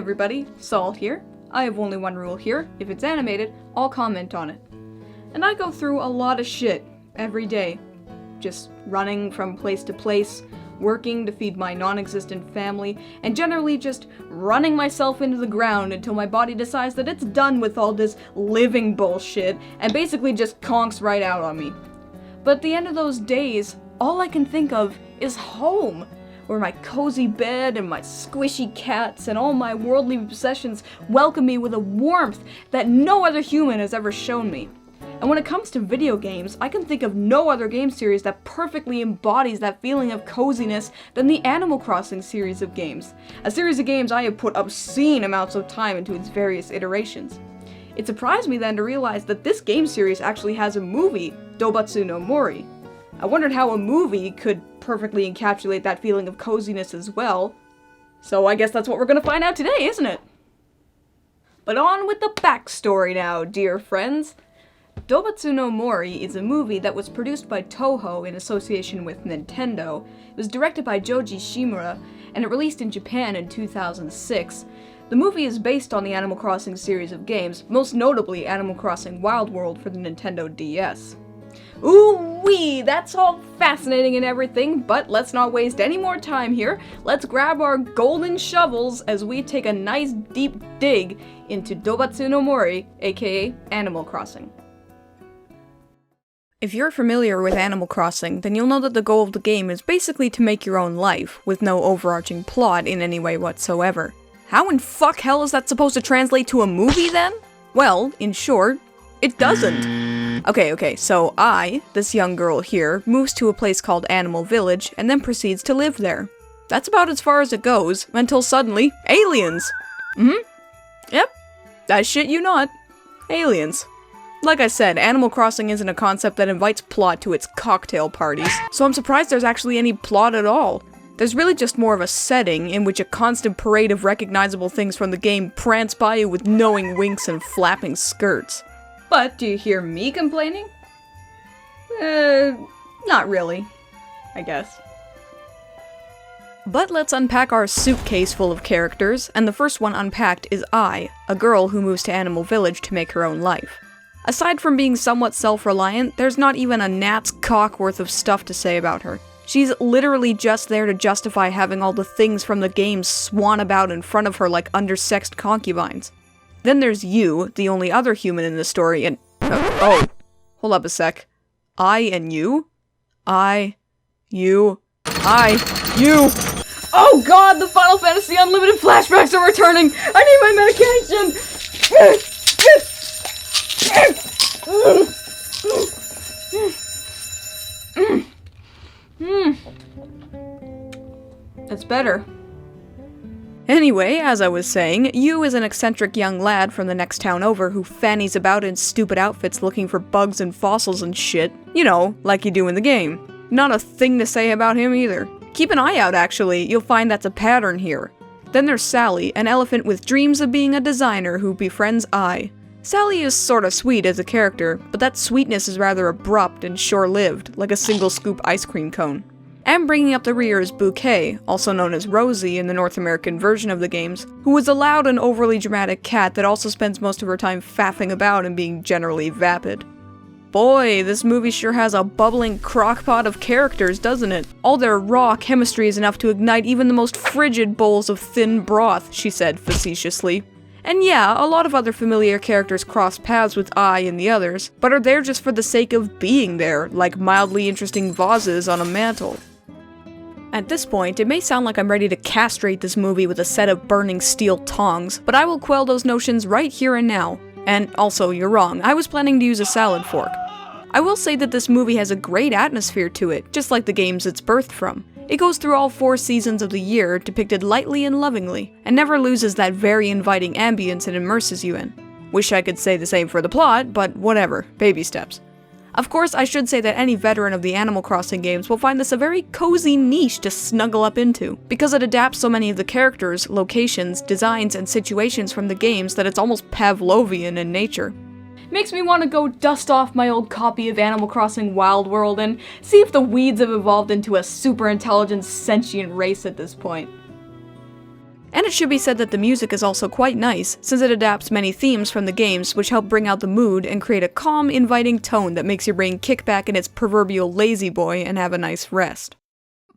everybody, Sol here. I have only one rule here: if it's animated, I'll comment on it. And I go through a lot of shit every day. Just running from place to place, working to feed my non-existent family, and generally just running myself into the ground until my body decides that it's done with all this living bullshit and basically just conks right out on me. But at the end of those days, all I can think of is home, where my cozy bed and my squishy cats and all my worldly possessions welcome me with a warmth that no other human has ever shown me. And when it comes to video games, I can think of no other game series that perfectly embodies that feeling of coziness than the Animal Crossing series of games. A series of games I have put obscene amounts of time into its various iterations. It surprised me then to realize that this game series actually has a movie, Dōbutsu no Mori. I wondered how a movie could perfectly encapsulate that feeling of coziness as well. So I guess that's what we're gonna find out today, isn't it? But on with the backstory now, dear friends. Dobutsu no Mori is a movie that was produced by Toho in association with Nintendo. It was directed by Joji Shimura, and it released in Japan in 2006. The movie is based on the Animal Crossing series of games, most notably Animal Crossing Wild World for the Nintendo DS. Ooh-wee, that's all fascinating and everything, but let's not waste any more time here. Let's grab our golden shovels as we take a nice deep dig into Dobutsu no Mori, aka Animal Crossing. If you're familiar with Animal Crossing, then you'll know that the goal of the game is basically to make your own life, with no overarching plot in any way whatsoever. How in fuck hell is that supposed to translate to a movie then? Well, in short, it doesn't. Okay, so this young girl here, moves to a place called Animal Village and then proceeds to live there. That's about as far as it goes, until suddenly, aliens! Yep, I shit you not. Aliens. Like I said, Animal Crossing isn't a concept that invites plot to its cocktail parties, so I'm surprised there's actually any plot at all. There's really just more of a setting in which a constant parade of recognizable things from the game prance by you with knowing winks and flapping skirts. But do you hear me complaining? Not really, I guess. But let's unpack our suitcase full of characters, and the first one unpacked is a girl who moves to Animal Village to make her own life. Aside from being somewhat self-reliant, there's not even a gnat's cock worth of stuff to say about her. She's literally just there to justify having all the things from the game swan about in front of her like undersexed concubines. Then there's you, the only other human in the story, and hold up a sec. You? You? Oh god, the Final Fantasy Unlimited flashbacks are returning! I need my medication! That's better. Anyway, as I was saying, Yu is an eccentric young lad from the next town over who fannies about in stupid outfits looking for bugs and fossils and shit. You know, like you do in the game. Not a thing to say about him either. Keep an eye out, actually, you'll find that's a pattern here. Then there's Sally, an elephant with dreams of being a designer who befriends I. Sally is sorta sweet as a character, but that sweetness is rather abrupt and short-lived, like a single-scoop ice cream cone. And bringing up the rear is Bouquet, also known as Rosie in the North American version of the games, who is a loud and overly dramatic cat that also spends most of her time faffing about and being generally vapid. Boy, this movie sure has a bubbling crockpot of characters, doesn't it? All their raw chemistry is enough to ignite even the most frigid bowls of thin broth, she said facetiously. And yeah, a lot of other familiar characters cross paths with I and the others, but are there just for the sake of being there, like mildly interesting vases on a mantle. At this point, it may sound like I'm ready to castrate this movie with a set of burning steel tongs, but I will quell those notions right here and now. And also, you're wrong, I was planning to use a salad fork. I will say that this movie has a great atmosphere to it, just like the games it's birthed from. It goes through all 4 seasons of the year, depicted lightly and lovingly, and never loses that very inviting ambience it immerses you in. Wish I could say the same for the plot, but whatever, baby steps. Of course, I should say that any veteran of the Animal Crossing games will find this a very cozy niche to snuggle up into, because it adapts so many of the characters, locations, designs, and situations from the games that it's almost Pavlovian in nature. Makes me want to go dust off my old copy of Animal Crossing Wild World and see if the weeds have evolved into a super intelligent sentient race at this point. And it should be said that the music is also quite nice, since it adapts many themes from the games which help bring out the mood and create a calm, inviting tone that makes your brain kick back in its proverbial lazy boy and have a nice rest.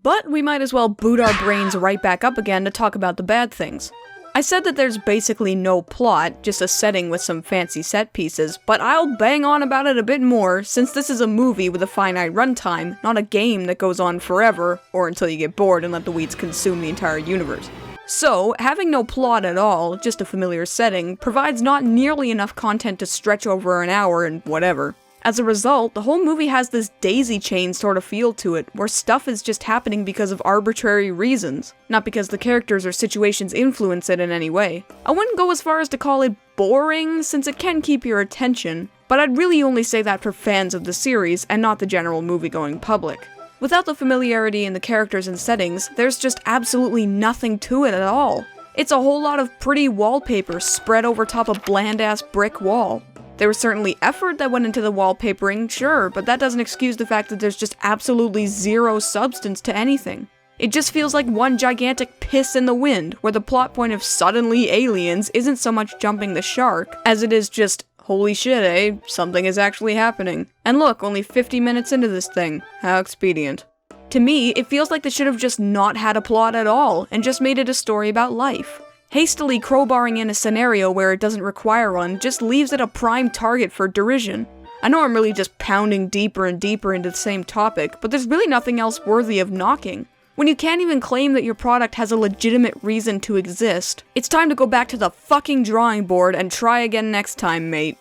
But we might as well boot our brains right back up again to talk about the bad things. I said that there's basically no plot, just a setting with some fancy set pieces, but I'll bang on about it a bit more, since this is a movie with a finite runtime, not a game that goes on forever, or until you get bored and let the weeds consume the entire universe. So, having no plot at all, just a familiar setting, provides not nearly enough content to stretch over an hour and whatever. As a result, the whole movie has this daisy chain sort of feel to it, where stuff is just happening because of arbitrary reasons, not because the characters or situations influence it in any way. I wouldn't go as far as to call it boring, since it can keep your attention, but I'd really only say that for fans of the series and not the general movie-going public. Without the familiarity in the characters and settings, there's just absolutely nothing to it at all. It's a whole lot of pretty wallpaper spread over top a bland-ass brick wall. There was certainly effort that went into the wallpapering, sure, but that doesn't excuse the fact that there's just absolutely zero substance to anything. It just feels like one gigantic piss in the wind, where the plot point of suddenly aliens isn't so much jumping the shark, as it is just, holy shit, eh? Something is actually happening. And look, only 50 minutes into this thing. How expedient. To me, it feels like they should have just not had a plot at all, and just made it a story about life. Hastily crowbarring in a scenario where it doesn't require one just leaves it a prime target for derision. I know I'm really just pounding deeper and deeper into the same topic, but there's really nothing else worthy of knocking. When you can't even claim that your product has a legitimate reason to exist, it's time to go back to the fucking drawing board and try again next time, mate.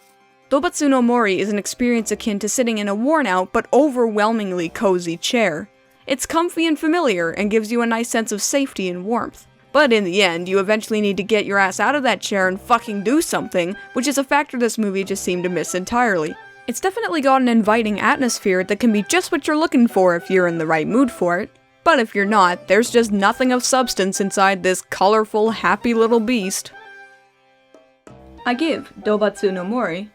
Dobutsu no Mori is an experience akin to sitting in a worn-out but overwhelmingly cozy chair. It's comfy and familiar and gives you a nice sense of safety and warmth. But in the end, you eventually need to get your ass out of that chair and fucking do something, which is a factor this movie just seemed to miss entirely. It's definitely got an inviting atmosphere that can be just what you're looking for if you're in the right mood for it. But if you're not, there's just nothing of substance inside this colorful, happy little beast. I give Dōbutsu no Mori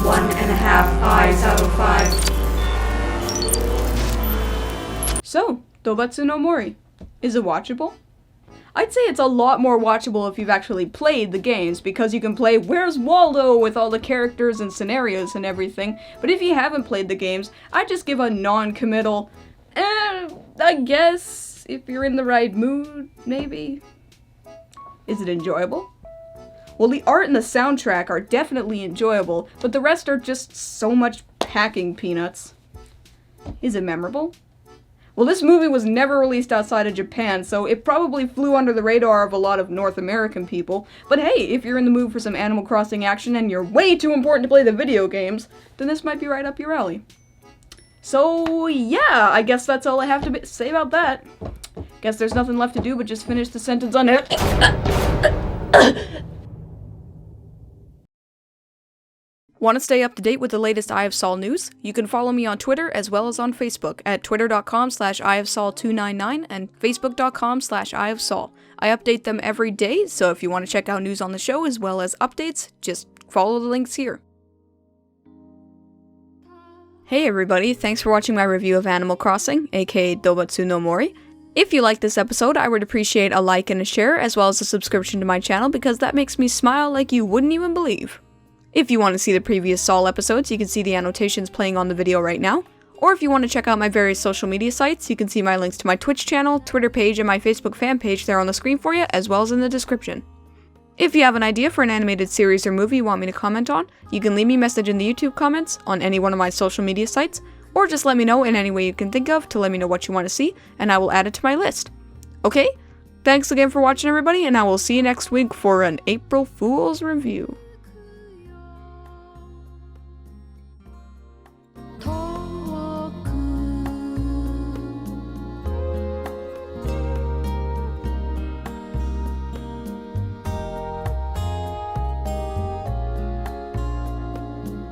1.5 eyes out of 5. So, Dōbutsu no Mori. Is it watchable? I'd say it's a lot more watchable if you've actually played the games, because you can play Where's Waldo with all the characters and scenarios and everything, but if you haven't played the games, I'd just give a non-committal, I guess, if you're in the right mood, maybe. Is it enjoyable? Well, the art and the soundtrack are definitely enjoyable, but the rest are just so much packing peanuts. Is it memorable? Well, this movie was never released outside of Japan, so it probably flew under the radar of a lot of North American people, but hey, if you're in the mood for some Animal Crossing action and you're way too important to play the video games, then this might be right up your alley. So, yeah, I guess that's all I have to say about that. Guess there's nothing left to do but just finish the sentence on it. Want to stay up to date with the latest EyeofSol news? You can follow me on Twitter as well as on Facebook at twitter.com/EyeofSol299 and facebook.com/EyeofSol. I update them every day, so if you want to check out news on the show as well as updates, just follow the links here. Hey everybody, thanks for watching my review of Animal Crossing, aka Dōbutsu no Mori. If you liked this episode, I would appreciate a like and a share, as well as a subscription to my channel, because that makes me smile like you wouldn't even believe. If you want to see the previous Sol episodes, you can see the annotations playing on the video right now. Or if you want to check out my various social media sites, you can see my links to my Twitch channel, Twitter page, and my Facebook fan page there on the screen for you, as well as in the description. If you have an idea for an animated series or movie you want me to comment on, you can leave me a message in the YouTube comments, on any one of my social media sites, or just let me know in any way you can think of to let me know what you want to see, and I will add it to my list. Okay? Thanks again for watching everybody, and I will see you next week for an April Fool's review.